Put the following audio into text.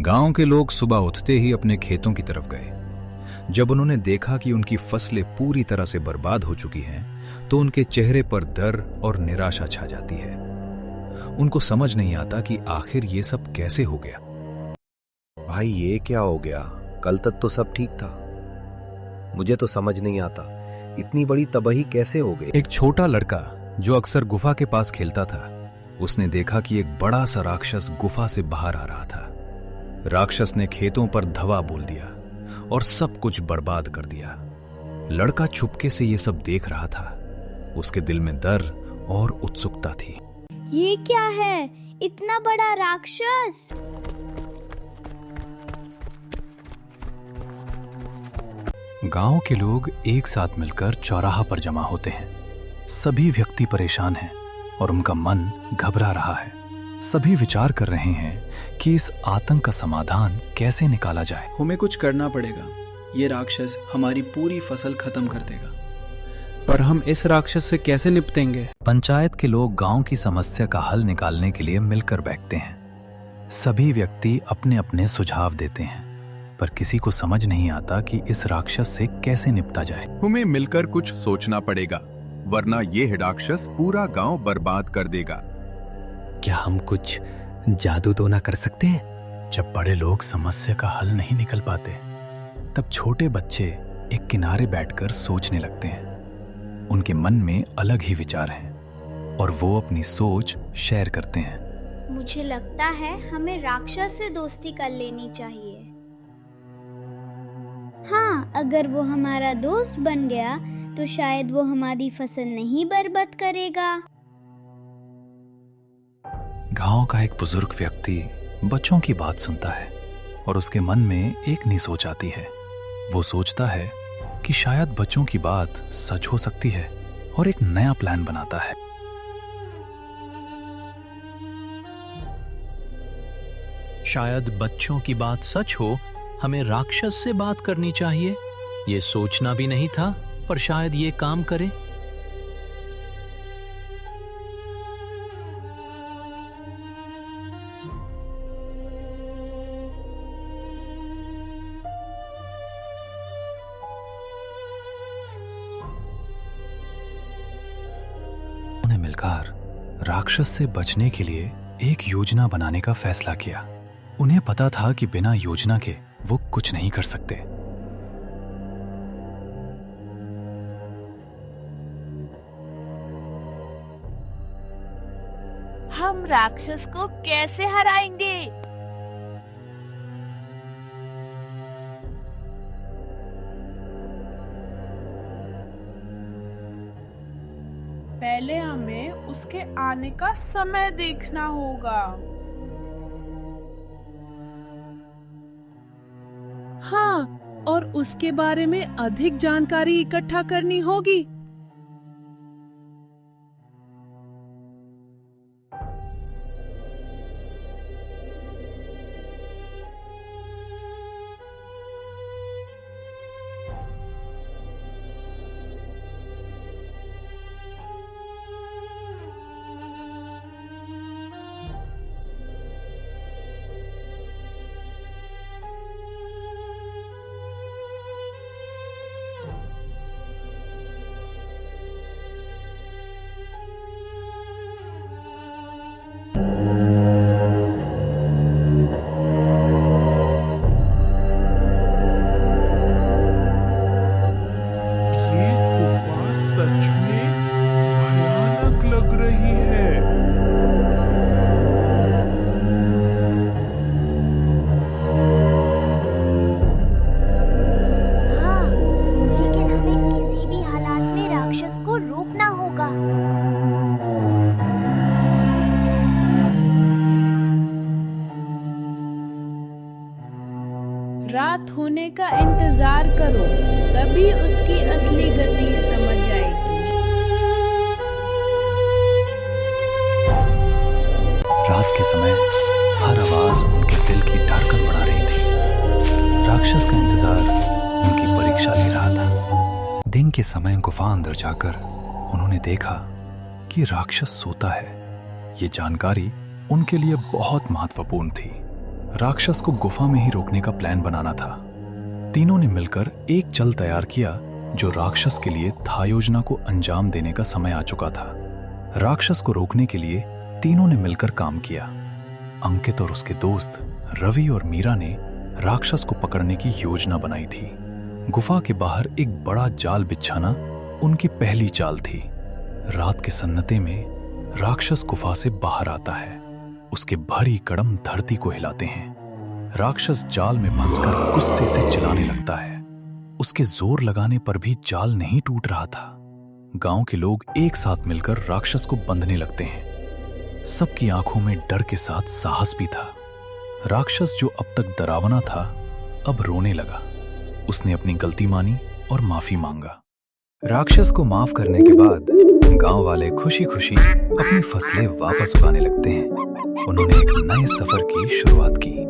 गांव के लोग सुबह उठते ही अपने खेतों की तरफ गए। जब उन्होंने देखा कि उनकी फसलें पूरी तरह से बर्बाद हो चुकी हैं, तो उनके चेहरे पर डर और निराशा छा जाती है। उनको समझ नहीं आता कि आखिर ये सब कैसे हो गया। भाई ये क्या हो गया? कल तक तो सब ठीक था। मुझे तो समझ नहीं आता इतनी बड़ी तबाही कैसे हो गई। एक छोटा लड़का जो अक्सर गुफा के पास खेलता था, उसने देखा कि एक बड़ा सा राक्षस गुफा से बाहर आ रहा था। राक्षस ने खेतों पर धवा बोल दिया और सब कुछ बर्बाद कर दिया। लड़का चुपके से ये सब देख रहा था। उसके दिल में डर और उत्सुकता थी। ये क्या है? इतना बड़ा राक्षस! गांव के लोग एक साथ मिलकर चौराहा पर जमा होते हैं। सभी व्यक्ति परेशान हैं और उनका मन घबरा रहा है। सभी विचार कर रहे हैं कि इस आतंक का समाधान कैसे निकाला जाए। हमें कुछ करना पड़ेगा। ये राक्षस हमारी पूरी फसल खत्म कर देगा। पर हम इस राक्षस से कैसे निपटेंगे? पंचायत के लोग गांव की समस्या का हल निकालने के लिए मिलकर बैठते हैं। सभी व्यक्ति अपने अपने सुझाव देते हैं, पर किसी को समझ नहीं आता कि इस राक्षस से कैसे निपटा जाए। हमें मिलकर कुछ सोचना पड़ेगा, वरना ये राक्षस पूरा गांव बर्बाद कर देगा। क्या हम कुछ जादू तो ना कर सकते हैं? जब बड़े लोग समस्या का हल नहीं निकल पाते, तब छोटे बच्चे एक किनारे बैठकर सोचने लगते हैं। उनके मन में अलग ही विचार हैं और वो अपनी सोच शेयर करते हैं। मुझे लगता है हमें राक्षस से दोस्ती कर लेनी चाहिए। हाँ, अगर वो हमारा दोस्त बन गया तो शायद वो हमारी फसल नहीं बर्बाद करेगा। गांव का एक बुजुर्ग व्यक्ति बच्चों की बात सुनता है और उसके मन में एक नई सोच आती है। वो सोचता है कि शायद बच्चों की बात सच हो सकती है और एक नया प्लान बनाता है। शायद बच्चों की बात सच हो, हमें राक्षस से बात करनी चाहिए। ये सोचना भी नहीं था, पर शायद ये काम करे। उन्होंने मिलकर राक्षस से बचने के लिए एक योजना बनाने का फैसला किया। उन्हें पता था कि बिना योजना के वो कुछ नहीं कर सकते। हम राक्षस को कैसे हराएंगे? पहले हमें उसके आने का समय देखना होगा। हाँ, और उसके बारे में अधिक जानकारी इकट्ठा करनी होगी। सच में भयानक लग रही है। हाँ, लेकिन हमें किसी भी हालात में राक्षस को रोकना होगा। रात होने का इंतजार करो, तभी उसकी असली गति समझ आएगी। रात के समय हर आवाज उनके दिल की धड़कन बढ़ा रही थी। राक्षस का इंतजार उनकी परीक्षा ले रहा था। दिन के समय गुफा अंदर जाकर उन्होंने देखा कि राक्षस सोता है। ये जानकारी उनके लिए बहुत महत्वपूर्ण थी। राक्षस को गुफा में ही रोकने का प्लान बनाना था। तीनों ने मिलकर एक चल तैयार किया जो राक्षस के लिए था योजना को अंजाम देने का समय आ चुका था। राक्षस को रोकने के लिए तीनों ने मिलकर काम किया। अंकित और उसके दोस्त रवि और मीरा ने राक्षस को पकड़ने की योजना बनाई थी। गुफा के बाहर एक बड़ा जाल बिछाना उनकी पहली चाल थी। रात के सन्नाटे में राक्षस गुफा से बाहर आता है। उसके भारी कदम धरती को हिलाते हैं। राक्षस जाल में फंसकर गुस्से से चिल्लाने लगता है। उसके जोर लगाने पर भी जाल नहीं टूट रहा था। गांव के लोग एक साथ मिलकर राक्षस को बंधने लगते हैं। सबकी आंखों में डर के साथ साहस भी था। राक्षस जो अब तक डरावना था, अब रोने लगा। उसने अपनी गलती मानी और माफी मांगा। राक्षस को माफ करने के बाद गांव वाले खुशी खुशी अपनी फसलें वापस उगाने लगते हैं। उन्होंने एक नए सफर की शुरुआत की।